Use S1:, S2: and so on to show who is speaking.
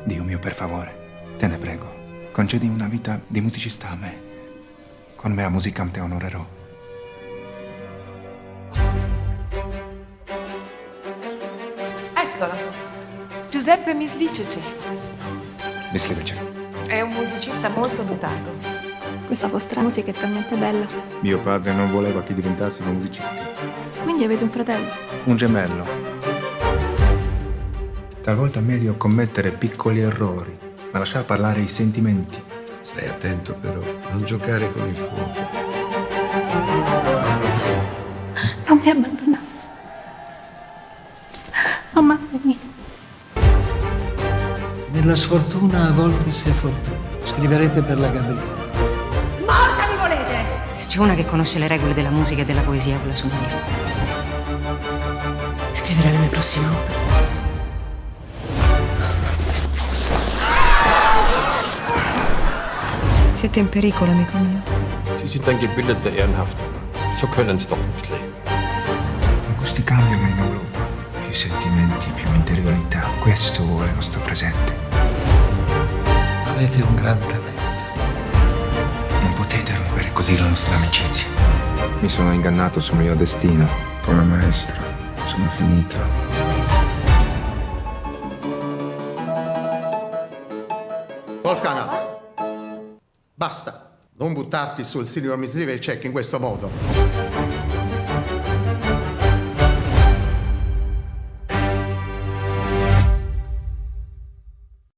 S1: Dio mio, per favore, te ne prego, concedi una vita di musicista a me. Con me a Musicam te onorerò.
S2: Eccolo. Giuseppe Mislice.
S1: Mislice.
S2: È un musicista molto dotato.
S3: Questa vostra musica è talmente bella.
S1: Mio padre non voleva che diventassimo musicisti.
S3: Quindi avete un fratello?
S1: Un gemello. Talvolta è meglio commettere piccoli errori, ma lasciar parlare i sentimenti.
S4: Stai attento però, non giocare con il fuoco.
S3: Non mi abbandonate. Amatemi.
S5: Nella sfortuna a volte si è fortuna. Scriverete per la Gabriele.
S6: Morta mi volete!
S7: Se c'è una che conosce le regole della musica e della poesia, quella sono io. Scriverò le mie prossime opere. Siete in pericolo, amico mio.
S8: Sie sind ein gebildeter, ehrenhafter Mann. So können Sie doch nicht leben.
S1: Ma questi cambiano in Europa. Più sentimenti, più interiorità. Questo vuole il nostro presente.
S5: Avete un gran talento.
S1: Non potete rompere così la nostra amicizia. Mi sono ingannato sul mio destino. Come maestro, sono finito.
S9: Wolfgang, basta. Non buttarti sul signor Mislivecek in questo modo.